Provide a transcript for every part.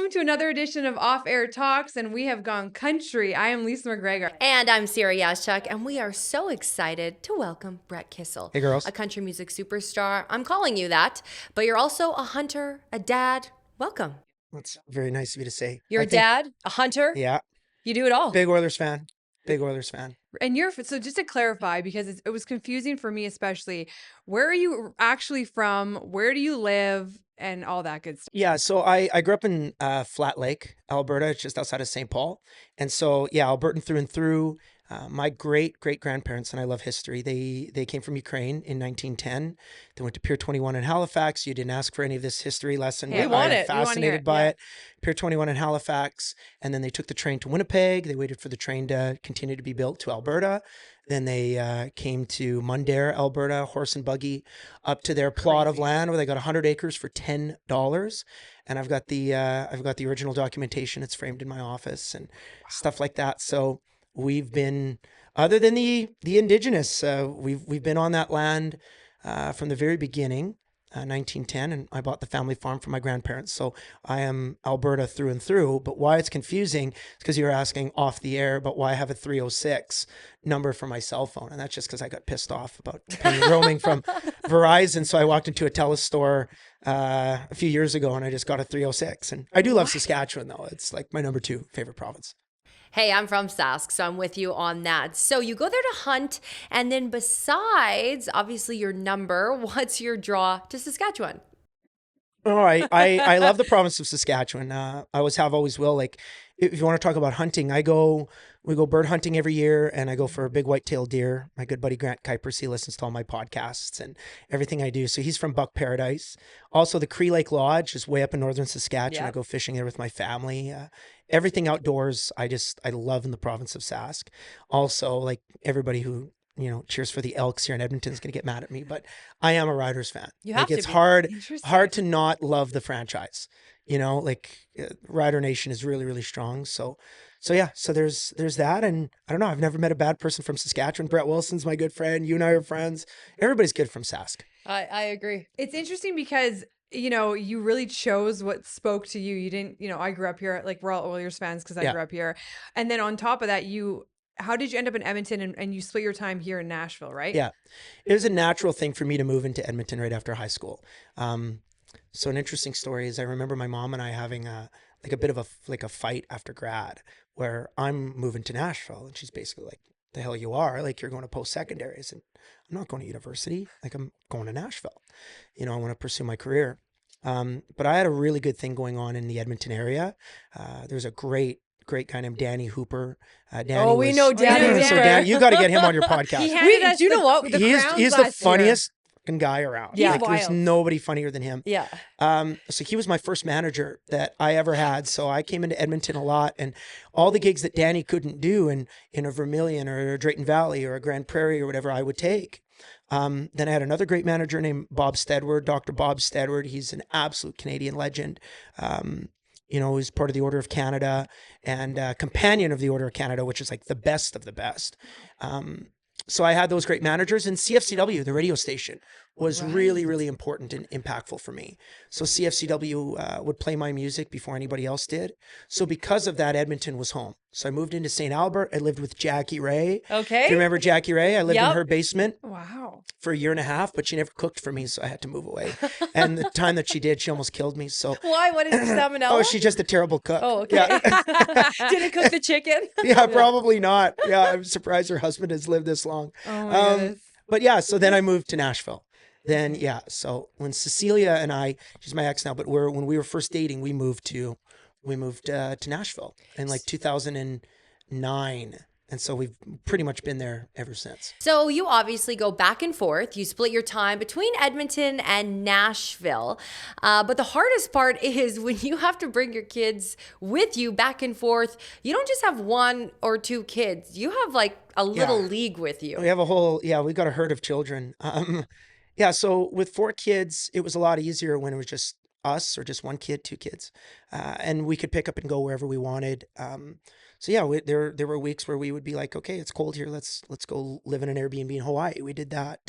Welcome to another edition of Off Air Talks, and we have gone country. I am Lisa McGregor. And I'm Ciara Yaschuk, and we are so excited to welcome Brett Kissel. Hey, girls. A country music superstar. I'm calling you that, but you're also a hunter, a dad. Welcome. That's very nice of you to say. You're a dad, a hunter. Yeah. You do it all. Big Oilers fan. Big Oilers fan. And so just to clarify, because it was confusing for me especially, where are you actually from? Where do you live? And all that good stuff. Yeah, so I grew up in Flat Lake, Alberta, just outside of St. Paul. And so, yeah, Albertan through and through. My great-great-grandparents, and I love history, they came from Ukraine in 1910. They went to Pier 21 in Halifax. You didn't ask for any of this history lesson. Hey, we want it. Fascinated by it. Pier 21 in Halifax. And then they took the train to Winnipeg. They waited for the train to continue to be built to Alberta. Then they came to Mundare, Alberta, horse and buggy, up to their plot of land where they got 100 acres for $10. And I've got the original documentation. It's framed in my office and stuff like that. So we've been, other than the indigenous, we've been on that land from the very beginning. 1910, and I bought the family farm from my grandparents. So I am Alberta through and through. But why it's confusing is because you're asking off the air, but why I have a 306 number for my cell phone. And that's just because I got pissed off about roaming from Verizon. So I walked into a TELUS store a few years ago and I just got a 306. And I do love Saskatchewan, though. It's like my number 2 favorite province. Hey, I'm from Sask, so I'm with you on that. So you go there to hunt, and then besides, obviously, your number, what's your draw to Saskatchewan? All right. I love the province of Saskatchewan. I always have, always will. Like, if you want to talk about hunting, we go bird hunting every year, and I go for a big white-tailed deer. My good buddy Grant Kuipers, he listens to all my podcasts and everything I do. So he's from Buck Paradise. Also, the Cree Lake Lodge is way up in northern Saskatchewan. Yep. I go fishing there with my family. Everything outdoors, I love in the province of Sask. Also, like everybody who cheers for the Elks here in Edmonton is going to get mad at me, but I am a Riders fan. You have like, to it's be. hard to not love the franchise. Rider Nation is really, really strong. So there's that. And I don't know, I've never met a bad person from Saskatchewan. Brett Wilson's my good friend. You and I are friends. Everybody's good from Sask. I agree. It's interesting because you really chose what spoke to you. You didn't, I grew up here, like we're all Oilers fans because I grew up here. And then on top of that, how did you end up in Edmonton and you split your time here in Nashville, right? Yeah. It was a natural thing for me to move into Edmonton right after high school. So an interesting story is I remember my mom and I having a bit of a fight after grad where I'm moving to Nashville and she's basically like, the hell you are, like you're going to post-secondaries, and I'm not going to university, like I'm going to Nashville. I want to pursue my career. But I had a really good thing going on in the Edmonton area. There's a great guy named Danny Hooper. We know Danny. So Dan, you got to get him on your podcast. Do you know what? He's the funniest guy around. Yeah, there's nobody funnier than him. Yeah. So he was my first manager that I ever had. So I came into Edmonton a lot, and all the gigs that Danny couldn't do in a Vermilion or a Drayton Valley or a Grand Prairie or whatever, I would take. Then I had another great manager named Bob Stedward, Dr. Bob Stedward. He's an absolute Canadian legend. He's part of the Order of Canada and companion of the Order of Canada, which is like the best of the best. So I had those great managers, and CFCW, the radio station, was really, really important and impactful for me. So CFCW would play my music before anybody else did. So because of that, Edmonton was home. So I moved into St. Albert. I lived with Jackie Ray. Okay. Do you remember Jackie Ray? I lived in her basement. Wow. For a year and a half, but she never cooked for me, so I had to move away. And the time that she did, she almost killed me. So why? What is salmonella? Oh, she's just a terrible cook. Oh, okay. Yeah. Didn't cook the chicken? Yeah, probably not. Yeah, I'm surprised her husband has lived this long. Oh my goodness. But yeah, so then I moved to Nashville. Then so when Cecilia and I, she's my ex now, but when we were first dating, we moved to Nashville in like 2009. And so we've pretty much been there ever since. So you obviously go back and forth. You split your time between Edmonton and Nashville. But the hardest part is when you have to bring your kids with you back and forth. You don't just have 1 or 2 kids. You have like a little league with you. We have we've got a herd of children. So with 4 kids, it was a lot easier when it was just us or just 1 kid, 2 kids. And we could pick up and go wherever we wanted. There were weeks where we would be like, okay, it's cold here. Let's go live in an Airbnb in Hawaii. We did that.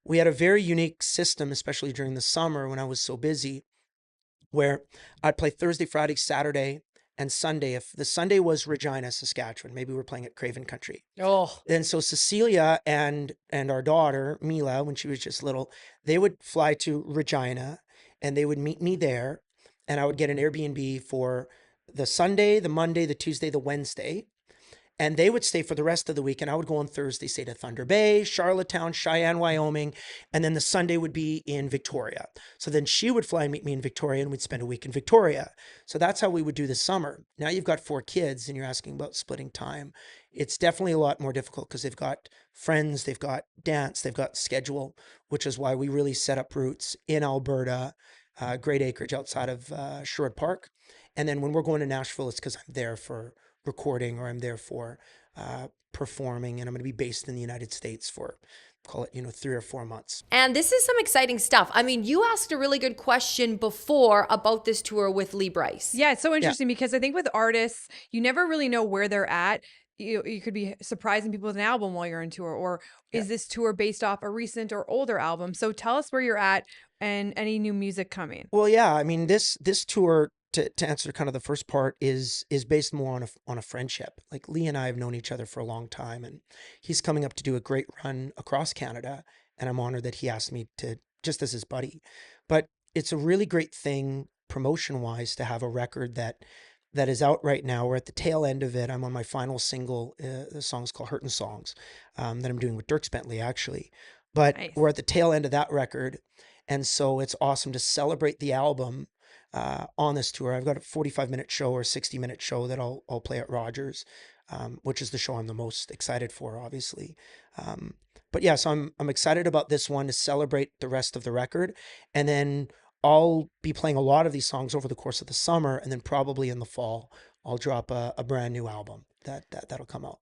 We had a very unique system, especially during the summer when I was so busy. where I'd play Thursday, Friday, Saturday, and Sunday. If the Sunday was Regina, Saskatchewan, maybe we're playing at Craven Country. Oh, And so Cecilia and our daughter, Mila, when she was just little, they would fly to Regina and they would meet me there. And I would get an Airbnb for the Sunday, the Monday, the Tuesday, the Wednesday. And they would stay for the rest of the week. And I would go on Thursday, stay to Thunder Bay, Charlottetown, Cheyenne, Wyoming. And then the Sunday would be in Victoria. So then she would fly and meet me in Victoria and we'd spend a week in Victoria. So that's how we would do the summer. Now you've got 4 kids and you're asking about splitting time. It's definitely a lot more difficult because they've got friends, they've got dance, they've got schedule, which is why we really set up roots in Alberta, great acreage outside of Sherwood Park. And then when we're going to Nashville, it's because I'm there for recording or I'm there for performing, and I'm going to be based in the United States for, call it, 3 or 4 months. and this is some exciting stuff. I mean, you asked a really good question before about this tour with Lee Brice. Yeah, it's so interesting because I think with artists, you never really know where they're at. You could be surprising people with an album while you're on tour, or is this tour based off a recent or older album? So tell us where you're at and any new music coming. Well, yeah, I mean, this tour, to answer kind of the first part, is based more on a friendship. Like Lee and I have known each other for a long time, and he's coming up to do a great run across Canada, and I'm honored that he asked me to, just as his buddy. But it's a really great thing promotion wise to have a record that is out right now. We're at the tail end of it. I'm on my final single. The song's called Hurtin' Songs, that I'm doing with Dierks Bentley, actually. But Nice. we're at the tail end of that record. And so it's awesome to celebrate the album on this tour. I've got a 45-minute show or 60-minute show that I'll play at Rogers, which is the show I'm the most excited for, obviously. But yeah, so I'm excited about this one to celebrate the rest of the record. And then I'll be playing a lot of these songs over the course of the summer, and then probably in the fall, I'll drop a brand new album that'll come out.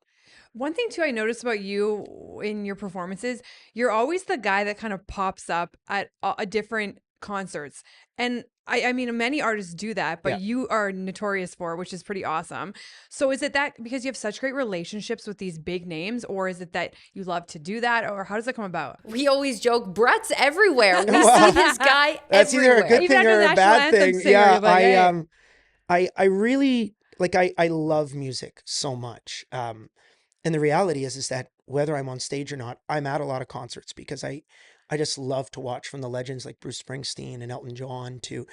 One thing too I noticed about you in your performances, you're always the guy that kind of pops up at a different concerts. And I mean, many artists do that, but Yeah. you are notorious for it, which is pretty awesome. So is it that because you have such great relationships with these big names, or is it that you love to do that, or how does that come about? We always joke, Brett's everywhere. We see this guy That's everywhere. either a good Even thing after or the a national bad anthem thing. singer, Yeah, you're like, hey. I really like. I love music so much. And the reality is that whether I'm on stage or not, I'm at a lot of concerts because I just love to watch, from the legends like Bruce Springsteen and Elton John to,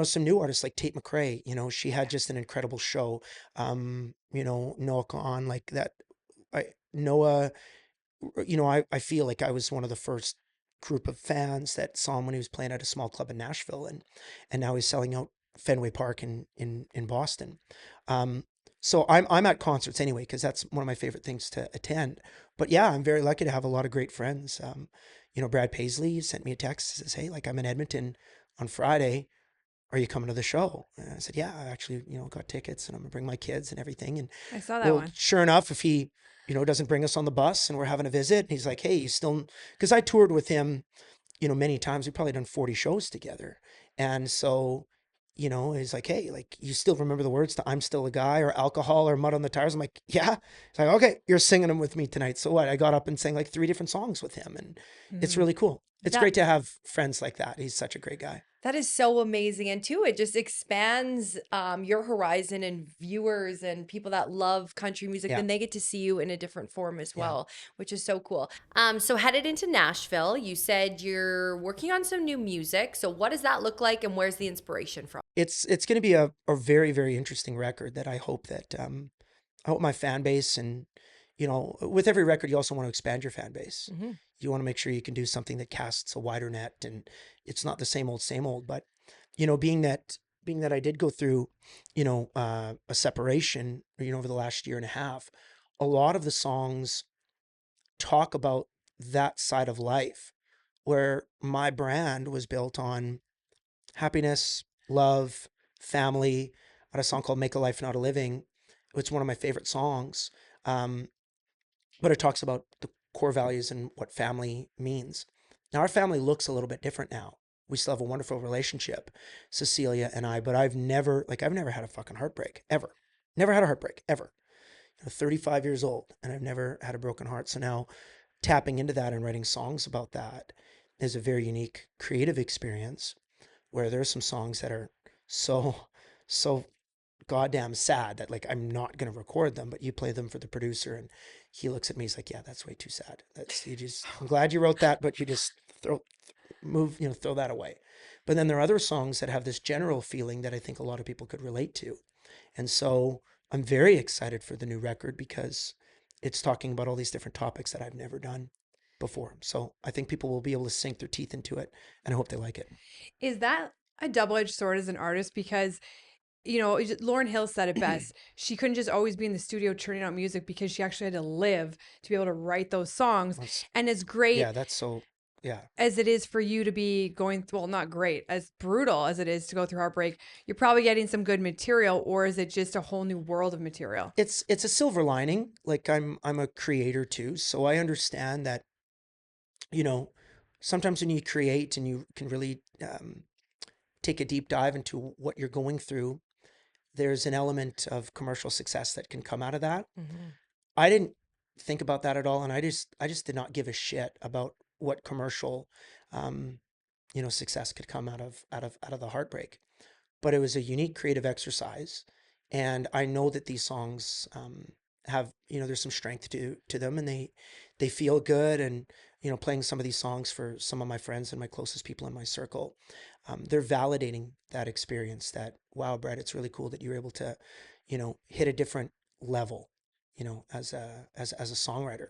some new artists like Tate McRae. She had just an incredible show. Noah Kahan, like that. Noah, I feel like I was one of the first group of fans that saw him when he was playing at a small club in Nashville, and now he's selling out Fenway Park in Boston. So I'm at concerts anyway because that's one of my favorite things to attend. But yeah, I'm very lucky to have a lot of great friends. Brad Paisley sent me a text, says, "Hey, like I'm in Edmonton on Friday. Are you coming to the show?" And I said, "Yeah, I actually, got tickets and I'm gonna bring my kids and everything." And I saw that one. sure enough, if he, doesn't bring us on the bus and we're having a visit, and he's like, "Hey, you still," because I toured with him, many times. We've probably done 40 shows together. And so, he's like, "Hey, like you still remember the words to I'm Still a Guy or Alcohol or Mud on the Tires?" I'm like, "Yeah." He's like, "Okay, you're singing them with me tonight." So what? I got up and sang like 3 different songs with him, and it's really cool. It's That- great to have friends like that. He's such a great guy. That is so amazing. And too, it just expands your horizon, and viewers and people that love country music, Yeah. then they get to see you in a different form as Yeah. well, which is so cool. So headed into Nashville, you said you're working on some new music. So what does that look like, and where's the inspiration from? It's going to be a very, very interesting record that I hope that I hope my fan base, and with every record you also want to expand your fan base. You want to make sure you can do something that casts a wider net, and it's not the same old. But being that I did go through a separation over the last year and a half, a lot of the songs talk about that side of life where my brand was built on happiness, love, family. I had a song called Make a Life Not a Living. It's one of my favorite songs. But it talks about the core values and what family means. Now, our family looks a little bit different now. We still have a wonderful relationship, Cecilia and I, but I've never had a fucking heartbreak, ever. Never had a heartbreak, ever. 35 years old, and I've never had a broken heart. So now tapping into that and writing songs about that is a very unique creative experience, where there are some songs that are so goddamn sad that like I'm not going to record them, but you play them for the producer, and he looks at me, he's like, yeah, that's way too sad. I'm glad you wrote that, but you just throw that away. But then there are other songs that have this general feeling that I think a lot of people could relate to. And so I'm very excited for the new record because it's talking about all these different topics that I've never done before. So I think people will be able to sink their teeth into it, and I hope they like it. Is that a double-edged sword as an artist? Because Lauryn Hill said it best. She couldn't just always be in the studio churning out music because she actually had to live to be able to write those songs. And as great as it is for you to be going through, well, not great, as brutal as it is to go through heartbreak, you're probably getting some good material, or is it just a whole new world of material? It's a silver lining. Like I'm a creator too, so I understand that, sometimes when you create and you can really take a deep dive into what you're going through, there's an element of commercial success that can come out of that. Mm-hmm. I didn't think about that at all, and I just did not give a shit about what commercial, success could come out of the heartbreak. But it was a unique creative exercise, and I know that these songs have, there's some strength to them, and they feel good. And playing some of these songs for some of my friends and my closest people in my circle, they're validating that experience. That, wow, Brett, it's really cool that you're able to, hit a different level, as a songwriter.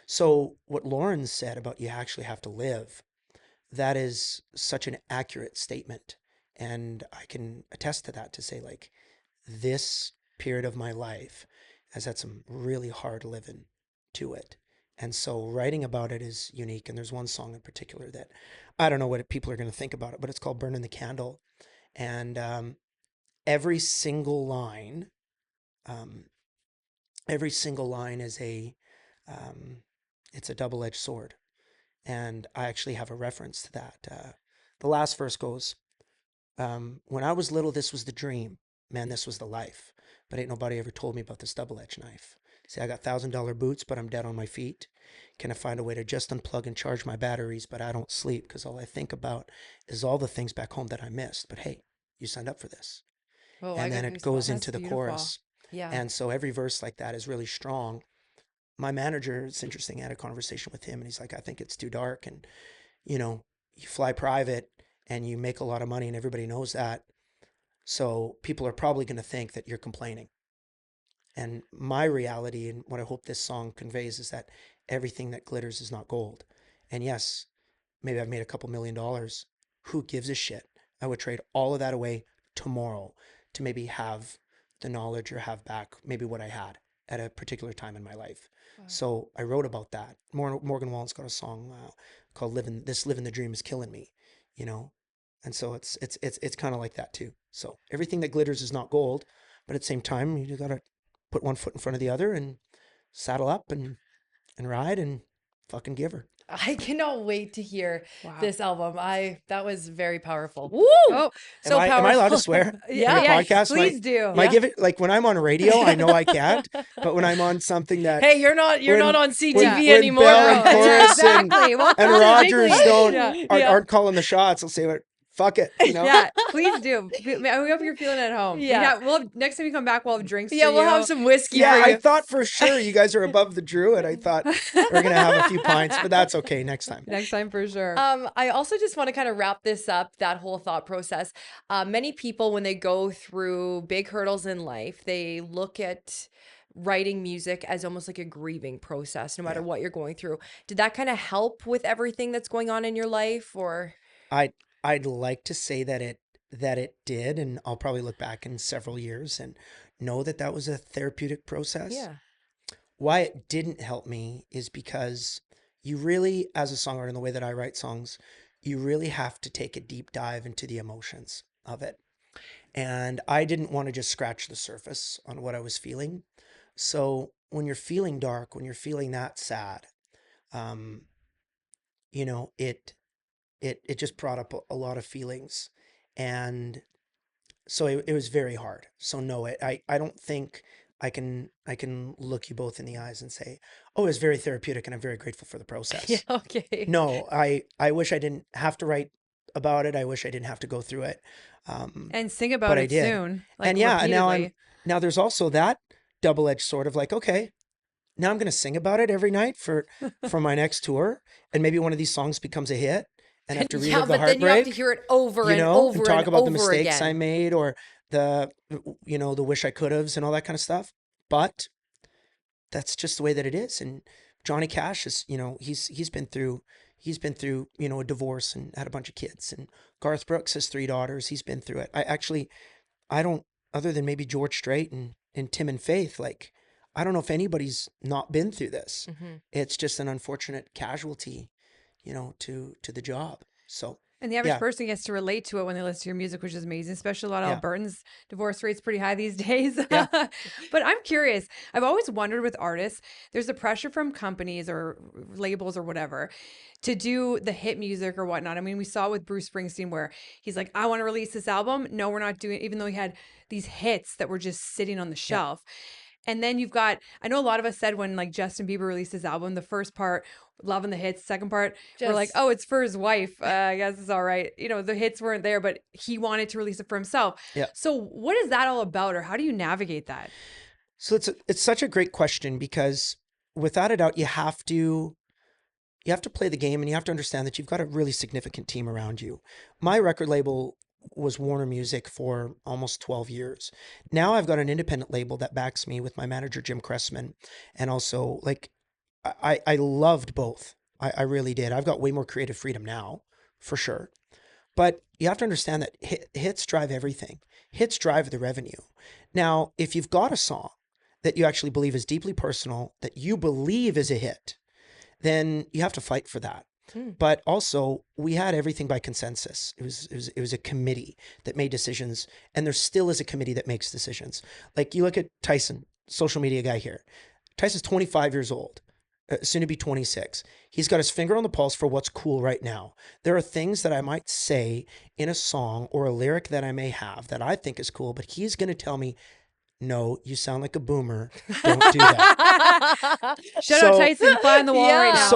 So what Lauren said about you actually have to live, that is such an accurate statement. And I can attest to that, to say like, this period of my life has had some really hard living to it. And so writing about it is unique. And there's one song in particular that I don't know what people are going to think about it, but it's called Burning the Candle. And every single line is it's a double-edged sword. And I actually have a reference to that. The last verse goes, when I was little, this was the dream. Man, this was the life. But ain't nobody ever told me about this double-edged knife. See, I got $1,000 boots, but I'm dead on my feet. Can I find a way to just unplug and charge my batteries? But I don't sleep because all I think about is all the things back home that I missed. But hey, you signed up for this. Oh, and then it goes into the chorus. Yeah. And so every verse like that is really strong. My manager, it's interesting, I had a conversation with him, and he's like, I think it's too dark. And, you fly private and you make a lot of money, and everybody knows that. So people are probably going to think that you're complaining. And my reality, and what I hope this song conveys, is that everything that glitters is not gold. And yes, maybe I've made a couple $1 million. Who gives a shit? I would trade all of that away tomorrow to maybe have the knowledge or have back maybe what I had at a particular time in my life. Wow. So I wrote about that. Morgan Wallen's got a song called "Living the Dream is Killing Me," and so it's kind of like that too. So everything that glitters is not gold, but at the same time, you got to put one foot in front of the other and saddle up and ride and fucking give her. I cannot wait to hear this album. That was very powerful. Woo! Oh, so powerful. Am I allowed to swear? Yeah, in a podcast? Please do. I give it, like, when I'm on radio, I know I can't, but when I'm on something that, hey, you're not on CTV when anymore. Bell and Chorus exactly. and Rogers aren't calling the shots, I'll say, fuck it. Yeah, please do. I hope you're feeling at home. Yeah. Next time you come back, we'll have drinks. Yeah, for we'll you. have some whiskey. Yeah, for you. I thought for sure you guys are above the Druid. I thought we're gonna have a few pints, but that's okay next time. Next time for sure. I also just want to kind of wrap this up, that whole thought process. Many people, when they go through big hurdles in life, they look at writing music as almost like a grieving process, no matter what you're going through. Did that kind of help with everything that's going on in your life, or? I'd like to say that it did, and I'll probably look back in several years and know that was a therapeutic process. Yeah. Why it didn't help me is because you really, as a songwriter, in the way that I write songs, you really have to take a deep dive into the emotions of it. And I didn't want to just scratch the surface on what I was feeling. So when you're feeling dark, when you're feeling that sad, it just brought up a lot of feelings. And so it was very hard. So no, I don't think I can look you both in the eyes and say, oh, it was very therapeutic and I'm very grateful for the process. Yeah, okay. No, I wish I didn't have to write about it. I wish I didn't have to go through it. And sing but about I it did. soon, like And yeah, and repeatedly. now there's also that double-edged sword of like, okay, now I'm going to sing about it every night for my next tour. And maybe one of these songs becomes a hit and I have to Yeah, relive the but then you have to heartbreak, hear it over you and know, and over talk and about the over mistakes I again. made or the, you know, the wish I could have's and all that kind of stuff. But that's just the way that it is. And Johnny Cash is, you know, he's been through, you know, a divorce and had a bunch of kids. And Garth Brooks has 3 daughters. He's been through it. I don't, other than maybe George Strait and Tim and Faith, like, I don't know if anybody's not been through this. Mm-hmm. It's just an unfortunate casualty, you know, to the job. So, And the average yeah, person gets to relate to it when they listen to your music, which is amazing, especially a lot of yeah, Albertans. Divorce rate's pretty high these days. yeah, But I'm curious. I've always wondered with artists, there's a pressure from companies or labels or whatever to do the hit music or whatnot. I mean, we saw with Bruce Springsteen where he's like, I want to release this album. No, we're not doing it, even though he had these hits that were just sitting on the yeah. shelf. And then you've got, I know a lot of us said when like Justin Bieber released his album, the first part, loving the hits, second part, we're like, Just oh, it's for his wife. I guess it's all right. You know, the hits weren't there, but he wanted to release it for himself. Yeah. So what is that all about, or how do you navigate that? So it's such a great question because without a doubt, you have to play the game and you have to understand that you've got a really significant team around you. My record label was Warner Music for almost 12 years. Now I've got an independent label that backs me with my manager, Jim Cressman. And also like, I loved both. I really did. I've got way more creative freedom now for sure. But you have to understand that hits drive everything. Hits drive the revenue. Now, if you've got a song that you actually believe is deeply personal, that you believe is a hit, then you have to fight for that. But also, we had everything by consensus. It was a committee that made decisions, and there still is a committee that makes decisions. Like you look at Tyson, social media guy here. Tyson's 25 years old, soon to be 26. He's got his finger on the pulse for what's cool right now. There are things that I might say in a song or a lyric that I may have that I think is cool, but he's going to tell me, no, you sound like a boomer. Don't do that. Shout out Tyson, fly on the wall right now.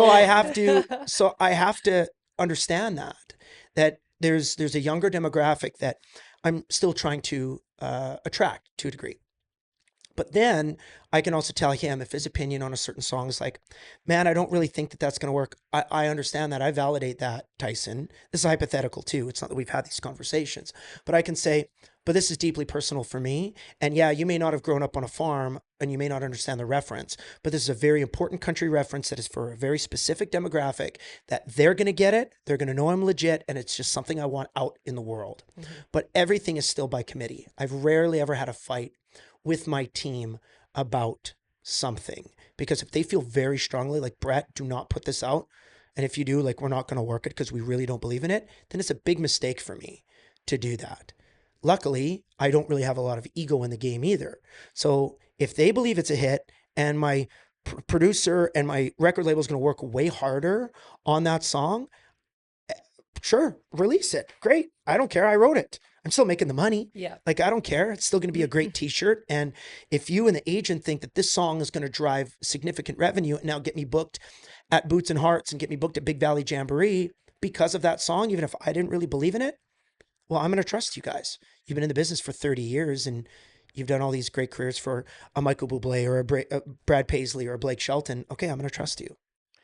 So I have to understand that there's a younger demographic that I'm still trying to attract to a degree. But then I can also tell him if his opinion on a certain song is like, man, I don't really think that that's going to work. I understand that. I validate that, Tyson. This is hypothetical too. It's not that we've had these conversations, but I can say, but this is deeply personal for me. And yeah, you may not have grown up on a farm and you may not understand the reference, but this is a very important country reference that is for a very specific demographic that they're going to get it. They're going to know I'm legit. And it's just something I want out in the world. Mm-hmm. But everything is still by committee. I've rarely ever had a fight with my team about something, because if they feel very strongly like, Brett, do not put this out, and if you do, like, we're not going to work it because we really don't believe in it, then it's a big mistake for me to do that. Luckily, I don't really have a lot of ego in the game either. So if they believe it's a hit and my producer and my record label is going to work way harder on that song, sure, release it. Great. I don't care. I wrote it. I'm still making the money. Yeah. Like, I don't care. It's still going to be a great t-shirt. And if you and the agent think that this song is going to drive significant revenue and now get me booked at Boots and Hearts and get me booked at Big Valley Jamboree because of that song, even if I didn't really believe in it, well, I'm going to trust you guys. You've been in the business for 30 years and you've done all these great careers for a Michael Bublé or a Brad Paisley or a Blake Shelton. Okay, I'm going to trust you.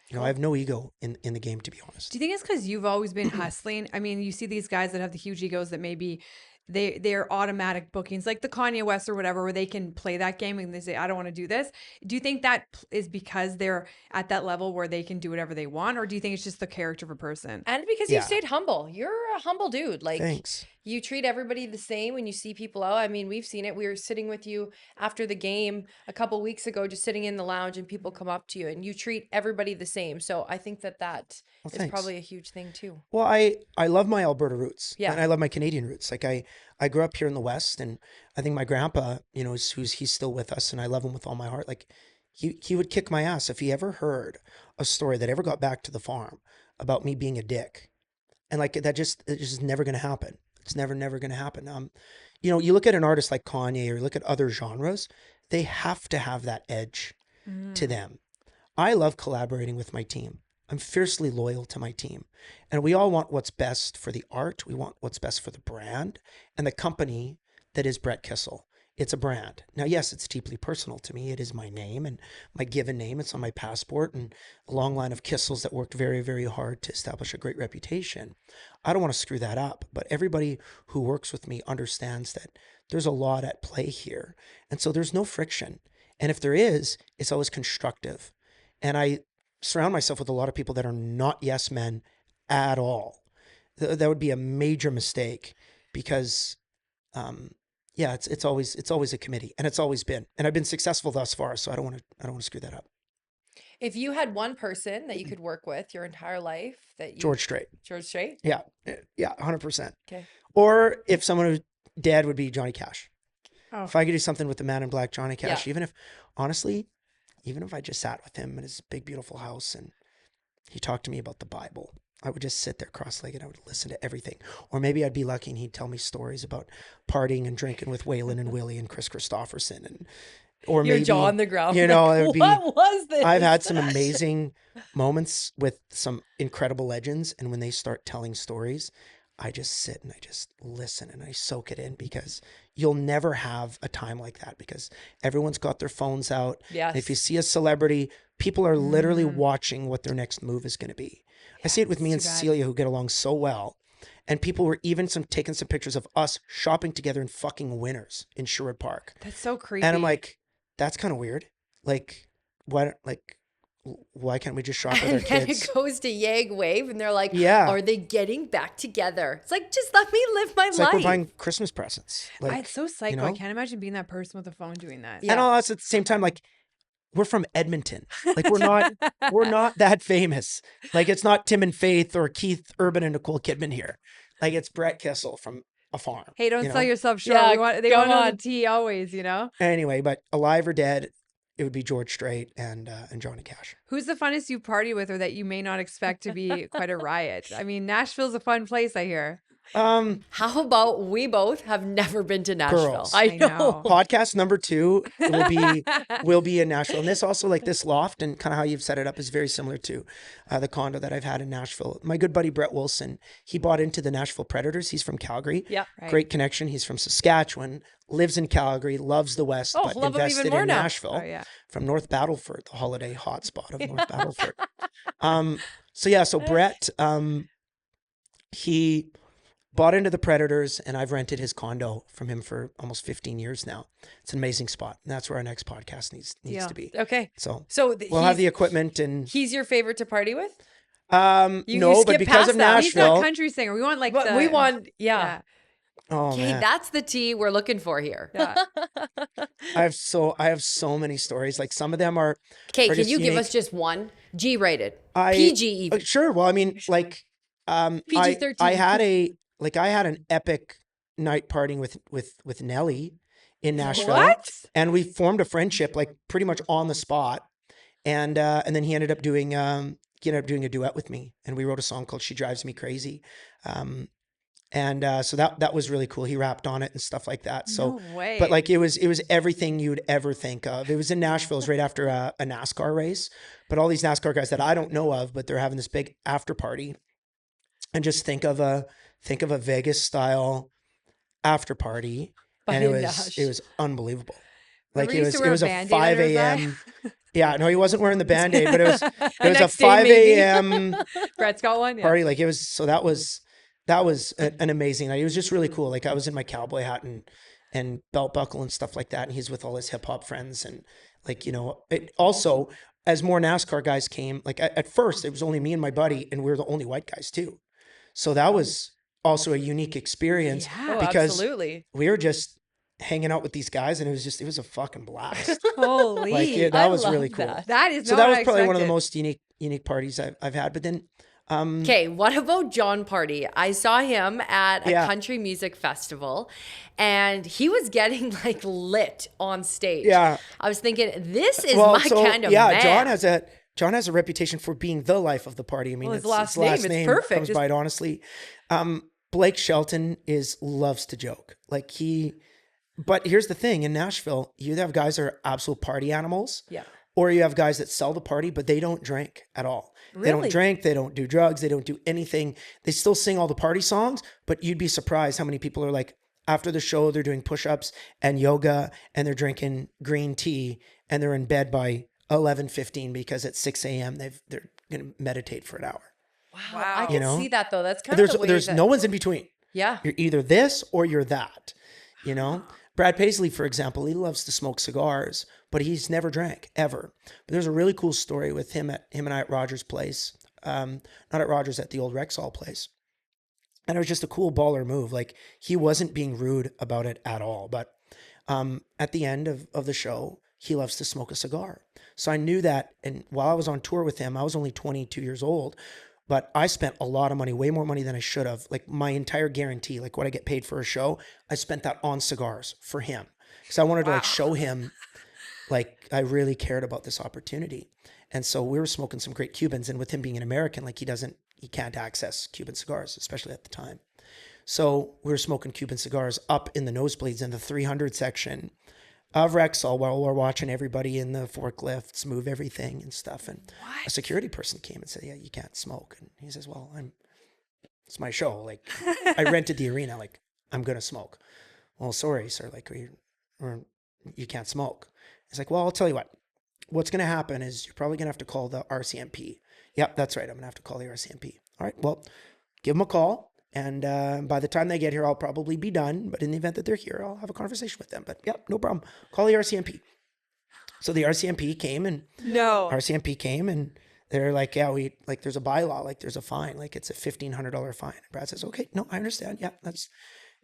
You know, I have no ego in the game, to be honest. Do you think it's because you've always been hustling? I mean, you see these guys that have the huge egos that maybe they're automatic bookings, like the Kanye West or whatever, where they can play that game and they say, I don't want to do this. Do you think that is because they're at that level where they can do whatever they want? Or do you think it's just the character of a person? And because you stayed humble. You're a humble dude. Like, thanks. You treat everybody the same when you see people out. I mean, we've seen it. We were sitting with you after the game a couple weeks ago, just sitting in the lounge, and people come up to you and you treat everybody the same. So I think that is probably a huge thing too. Well, I love my Alberta roots. Yeah. And I love my Canadian roots. Like I grew up here in the West, and I think my grandpa, you know, he's still with us and I love him with all my heart. Like he would kick my ass if he ever heard a story that ever got back to the farm about me being a dick. And like it's just never going to happen. It's never going to happen. You know, you look at an artist like Kanye or look at other genres, they have to have that edge to them. I love collaborating with my team. I'm fiercely loyal to my team. And we all want what's best for the art. We want what's best for the brand and the company that is Brett Kissel. It's a brand. Now, yes, it's deeply personal to me. It is my name and my given name. It's on my passport and a long line of Kissels that worked very, very hard to establish a great reputation. I don't want to screw that up, but everybody who works with me understands that there's a lot at play here. And so there's no friction. And if there is, it's always constructive. And I surround myself with a lot of people that are not yes men at all. That would be a major mistake because, yeah, it's always a committee, and it's always been, and I've been successful thus far. So I don't want to screw that up. If you had one person that you could work with your entire life, that you George Strait. George Strait? Yeah, 100%. Okay. Or if someone who's dead would be Johnny Cash. Oh. If I could do something with the Man in Black, Johnny Cash, Yeah. even if I just sat with him in his big, beautiful house and he talked to me about the Bible, I would just sit there cross-legged. I would listen to everything. Or maybe I'd be lucky and he'd tell me stories about partying and drinking with Waylon and Willie and Chris Christopherson. Or Your maybe, jaw on the ground. you know, it would be, what was this? I've had some amazing moments with some incredible legends. And when they start telling stories, I just sit and I just listen and I soak it in, because you'll never have a time like that because everyone's got their phones out. Yes. And if you see a celebrity, people are literally watching what their next move is going to be. I see it with me and Cecilia, who get along so well. And people were even taking some pictures of us shopping together in fucking Winners in Sherwood Park. That's so creepy. And I'm like, that's kind of weird. Like, why can't we just shop with our And then kids? it goes to Yag Wave, and they're like, Yeah. are they getting back together? It's like, just let me live my It's life. like we're buying Christmas presents. Like, it's so psycho. you know? I can't imagine being that person with a phone doing that. Yeah. And all us at the same time, like, we're from Edmonton. Like, we're not that famous. Like, it's not Tim and Faith or Keith Urban and Nicole Kidman here. Like, it's Brett Kissel from a farm. Hey, don't you sell know? yourself short. Yeah, They go want to know on. the tea always, you know? Anyway, but alive or dead, it would be George Strait and Johnny Cash. Who's the funnest you party with or that you may not expect to be quite a riot? I mean, Nashville's a fun place, I hear. How about we both have never been to Nashville? Girls. I I know. know. Podcast number 2 will be in Nashville. And this also, like, this loft and kind of how you've set it up is very similar to the condo that I've had in Nashville. My good buddy Brett Wilson, he bought into the Nashville Predators. He's from Calgary. Yeah. Right. Great connection. He's from Saskatchewan, lives in Calgary, loves the West, Oh, but love him even invested more in now. Nashville Oh, yeah. from North Battleford, the holiday hotspot of North Battleford. So Brett, he bought into the Predators, and I've rented his condo from him for almost 15 years now. It's an amazing spot. And that's where our next podcast needs Yeah. to be. Okay. So So we'll have the equipment and he's your favorite to party with? You no, skip but because past of that. He's not Nashville, country singer. We want like But the, we want, yeah. yeah. oh Okay, man, that's the tea we're looking for here. Yeah. I have so many stories. Like, some of them are Okay, Or can just you give unique. us just one? G-rated. I PG even. Sure. Well, I mean, like, PG-13. I had an epic night partying with Nelly in Nashville. What? And we formed a friendship, like, pretty much on the spot. And then he ended up doing a duet with me, and we wrote a song called "She Drives Me Crazy." So that was really cool. He rapped on it and stuff like that. So, No way. but like, it was everything you'd ever think of. It was in Nashville. It was right after a NASCAR race, but all these NASCAR guys that I don't know of, but they're having this big after party. And just think of a Vegas style after party. By And it Nash. was unbelievable. Remember Like, you used to wear it was a a Band-Aid 5 under his eye? a.m. Yeah, no, he wasn't wearing the Band-Aid, but it was a next day, 5 maybe. a.m. Brett's got one. Yeah. party. Like, it was, so that was an amazing night. It was just really cool. Like, I was in my cowboy hat and belt buckle and stuff like that. And he's with all his hip hop friends. And, like, you know, it also, as more NASCAR guys came, like, at first it was only me and my buddy, and we were the only white guys too. So that was also a unique experience Yeah. Oh, because absolutely. we were just hanging out with these guys, and it was a fucking blast. Holy. Like, yeah, I that was love really cool. that. That is So not that what was I probably one of the expected. most unique parties I've had. But then, Okay, what about John Party? I saw him at a Yeah. country music festival, and he was getting like lit on stage. Yeah. I was thinking, this is my kind of man. John has a reputation for being the life of the party. I mean, Well, his it's last name, it's perfect. Comes by it honestly. Blake Shelton loves to joke. Like, but here's the thing: in Nashville, you have guys that are absolute party animals. Yeah. Or you have guys that sell the party, but they don't drink at all. They don't Really? drink. They don't do drugs. They don't do anything. They still sing all the party songs, but you'd be surprised how many people are like, after the show, they're doing push-ups and yoga and they're drinking green tea and they're in bed by 11:15 because at 6 a.m. they're going to meditate for an hour. Wow. I can see that though. That's kind There's of the way there's that, no one's in between. yeah. You're either this or you're that, you know? Brad Paisley, for example, he loves to smoke cigars, but he's never drank ever. But there's a really cool story with him and I at Rogers' place. Not at Rogers, at the old Rexall place. And it was just a cool baller move. Like, he wasn't being rude about it at all. But at the end of the show, he loves to smoke a cigar. So I knew that. And while I was on tour with him, I was only 22 years old. But I spent a lot of money, way more money than I should have. Like, my entire guarantee, like what I get paid for a show, I spent that on cigars for him. Because I wanted to like show him like I really cared about this opportunity. And so we were smoking some great Cubans. And with him being an American, like he can't access Cuban cigars, especially at the time. So we were smoking Cuban cigars up in the nosebleeds in the 300 section of Rexall while we're watching everybody in the forklifts move everything and stuff. And a security person came and said, yeah, you can't smoke. And he says, well, it's my show. Like, I rented the arena. Like, I'm going to smoke. Well, sorry, sir. Like, you can't smoke. He's like, well, I'll tell you what. What's going to happen is you're probably going to have to call the RCMP. Yep, that's right. I'm going to have to call the RCMP. All right, well, give them a call. And by the time they get here, I'll probably be done. But in the event that they're here, I'll have a conversation with them. But yep, no problem. Call the RCMP. So the RCMP came and they're like, yeah, there's a bylaw, like there's a fine, like it's a $1,500 fine. And Brad says, okay, no, I understand.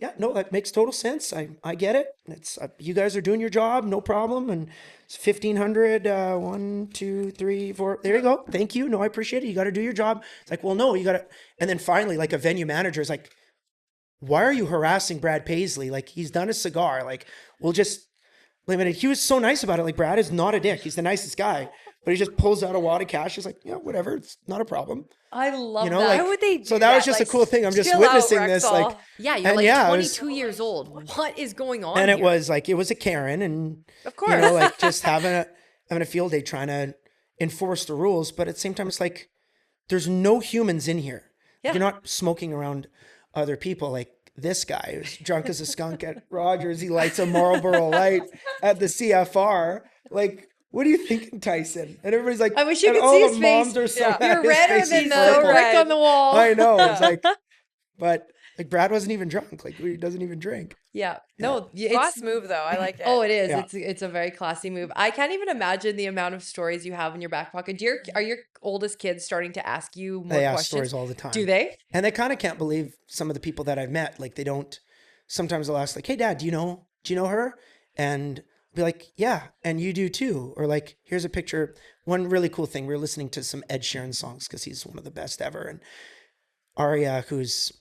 Yeah, no, that makes total sense. I get it. It's you guys are doing your job, no problem. And it's 1,500. 1, 2, 3, 4. There you go. Thank you. No, I appreciate it. You got to do your job. It's like, well, no, you got to. And then finally, like a venue manager is like, why are you harassing Brad Paisley? Like, he's done a cigar. Like, we'll just. I mean, he was so nice about it. Like, Brad is not a dick. He's the nicest guy. But he just pulls out a wad of cash. He's like, yeah, whatever. It's not a problem. I love that. Like, why would they do so that was just like, a cool thing. I'm just chill witnessing out, this. Rexall. Like, yeah, you're and like yeah, 22 years old. What is going on and here? it was a Karen, and Of course. you know, like just having a field day trying to enforce the rules, but at the same time, it's like there's no humans in here. Yeah. You're not smoking around other people. Like this guy who's drunk as a skunk at Rogers, he lights a Marlboro light at the CFR. Like, what are you thinking, Tyson? And everybody's like, I wish you and could all see the his moms face. are so Yeah. mad. You're His redder face than is the purple. brick on the wall. I know. It's like, but like Brad wasn't even drunk. Like, he doesn't even drink. Yeah. No, Boss it's move though. I like it. Oh, it is. Yeah. It's a very classy move. I can't even imagine the amount of stories you have in your back pocket. Are your oldest kids starting to ask you more They ask questions? stories all the time. Do they? And they kind of can't believe some of the people that I've met. Like, they don't. Sometimes they'll ask, like, "Hey, Dad, do you know her?" And I'll be like, "Yeah, and you do too." Or like, "Here's a picture." One really cool thing, we were listening to some Ed Sheeran songs because he's one of the best ever. And Aria, who's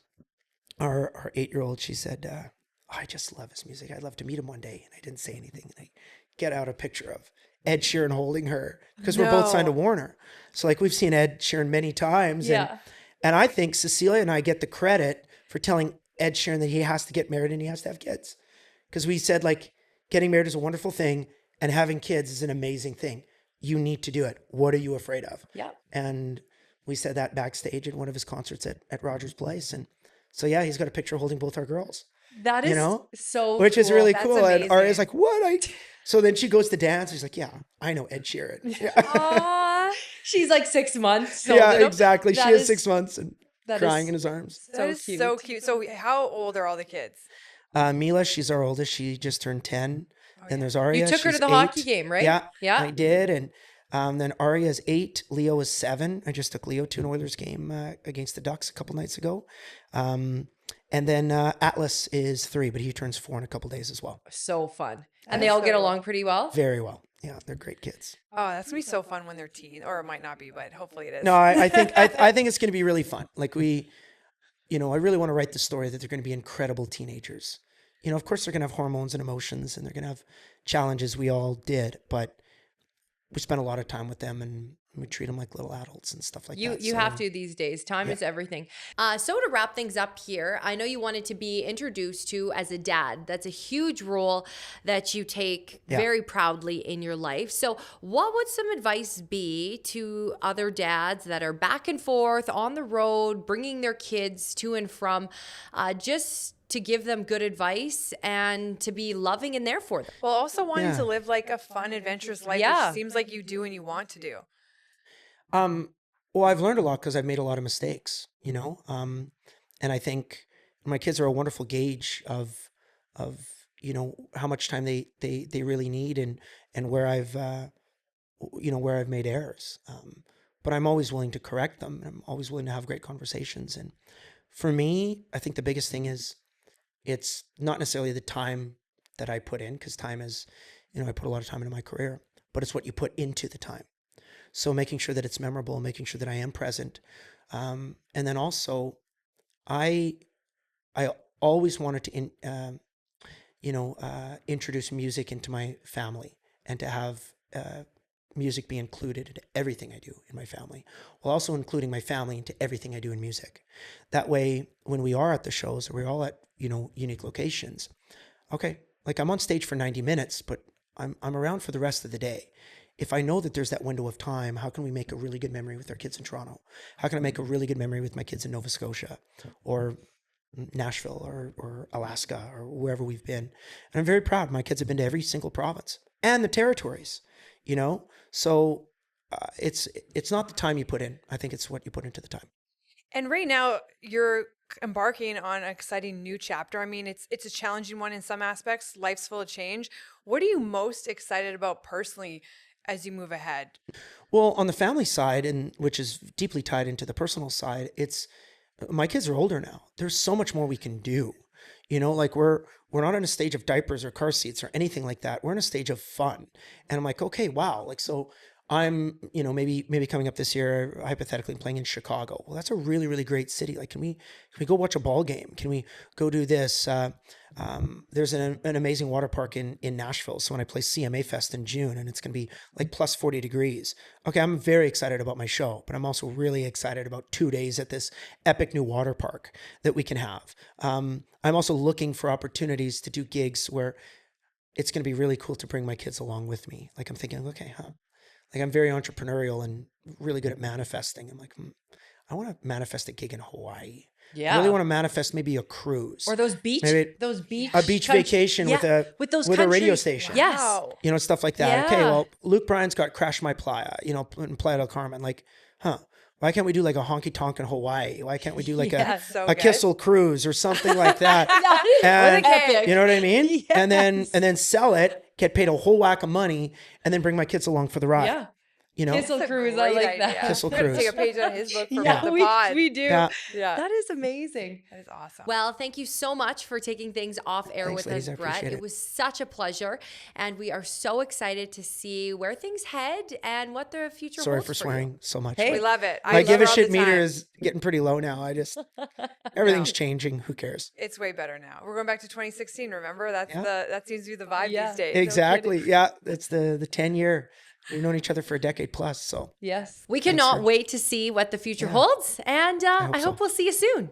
our 8-year-old, she said, "I just love his music. I'd love to meet him one day." And I didn't say anything. And I get out a picture of Ed Sheeran holding her because we're both signed to Warner. So like, we've seen Ed Sheeran many times. Yeah. And I think Cecilia and I get the credit for telling Ed Sheeran that he has to get married and he has to have kids. Because we said, like, getting married is a wonderful thing and having kids is an amazing thing. You need to do it. What are you afraid of? Yeah. And we said that backstage at one of his concerts at Rogers Place. And so, yeah, he's got a picture holding both our girls. That is so which is cool. really That's cool. amazing. And Aria's like, what? So then she goes to dance. She's like, yeah, I know Ed Sheeran. Yeah, Aw. She's like 6 months. So yeah, exactly. She that is is 6 months and that crying is in his arms. That is so cute. So how old are all the kids? Mila, she's our oldest. She just turned 10. Then there's Aria. You took her to she's the 8. hockey game, right? Yeah, Yeah. I did. And then Aria's 8. Leo is 7. I just took Leo to an Oilers game against the Ducks a couple nights ago. And then Atlas is 3, but he turns 4 in a couple days as well. So fun. And they all get along pretty well? Very well. Yeah, they're great kids. Oh, that's gonna be so fun when they're teen, or it might not be, but hopefully it is. No, I think I think it's going to be really fun. Like I really want to write the story that they're going to be incredible teenagers. You know, of course they're going to have hormones and emotions, and they're going to have challenges. We all did, but we spent a lot of time with them, and and we treat them like little adults and stuff like You that. you So, have to these days. Time is everything. So to wrap things up here, I know you wanted to be introduced to as a dad. That's a huge role that you take very proudly in your life. So what would some advice be to other dads that are back and forth on the road, bringing their kids to and from, just to give them good advice and to be loving and there for them? Well, also wanting Yeah. to live like a fun, adventurous life, Yeah. which seems like you do and you want to do. Well, I've learned a lot because I've made a lot of mistakes, and I think my kids are a wonderful gauge of how much time they really need, and where I've made errors. But I'm always willing to correct them. I'm always willing to have great conversations. And for me, I think the biggest thing is it's not necessarily the time that I put in, because time is, I put a lot of time into my career, but it's what you put into the time. So making sure that it's memorable, making sure that I am present. And then also I always wanted to, introduce music into my family, and to have music be included into everything I do in my family, while also including my family into everything I do in music. That way, when we are at the shows, or we're all at, unique locations, okay, like I'm on stage for 90 minutes, but I'm around for the rest of the day. If I know that there's that window of time, how can we make a really good memory with our kids in Toronto? How can I make a really good memory with my kids in Nova Scotia or Nashville or Alaska or wherever we've been? And I'm very proud. My kids have been to every single province and the territories, So it's not the time you put in. I think it's what you put into the time. And right now you're embarking on an exciting new chapter. I mean, it's a challenging one in some aspects. Life's full of change. What are you most excited about personally as you move ahead? Well, on the family side, and which is deeply tied into the personal side, it's my kids are older now. There's so much more we can do. Like we're not in a stage of diapers or car seats or anything like that. We're in a stage of fun. And I'm like, okay, wow. Like, so I'm, maybe coming up this year, hypothetically playing in Chicago. Well, that's a really, really great city. Like, can we go watch a ball game? Can we go do this? There's an amazing water park in Nashville. So when I play CMA Fest in June, and it's going to be like plus 40 degrees. Okay, I'm very excited about my show, but I'm also really excited about 2 days at this epic new water park that we can have. I'm also looking for opportunities to do gigs where it's going to be really cool to bring my kids along with me. Like I'm thinking, okay, like I'm very entrepreneurial and really good at manifesting. I'm like, I want to manifest a gig in Hawaii. Yeah. I really want to manifest maybe a cruise. Or those beach a beach vacation with a radio station. Yes. Wow. Stuff like that. Yeah. Okay, well, Luke Bryan's got Crash My Playa, in Playa del Carmen. Like, why can't we do like a honky tonk in Hawaii? Why can't we do like a Kissel cruise or something like that? And, Epic. you know what I mean? Yes. And then sell it, get paid a whole whack of money, and then then bring my kids along for the ride. Yeah. You know, Kissel cruise, I like that. Kissel We're gonna cruise. take a page on his book for Yeah, the pod. we do. Yeah. Yeah. That is amazing. That is awesome. Well, thank you so much for taking things off air Thanks, with ladies. us, I Brett. appreciate It it. was such a pleasure, and we are so excited to see where things head and what the future Sorry holds for you. swearing so much. Hey. We love it. My give a love her all shit the meter time. is getting pretty low now. Everything's changing. Who cares? It's way better now. We're going back to 2016. Remember, that seems to be the vibe Yeah. these days. Exactly. Yeah. It's the 10-year. We've known each other for a decade plus. So Yes. We cannot sir. wait to see what the future holds, and I hope so. we'll see you soon.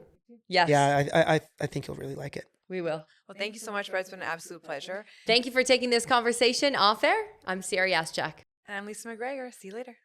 Yes. yeah, I think you'll really like it. We will. Well, thank you so much, Brett. It's been an absolute pleasure. Thank you for taking this conversation off air. I'm Ciara Yaschak. And I'm Lisa McGregor. See you later.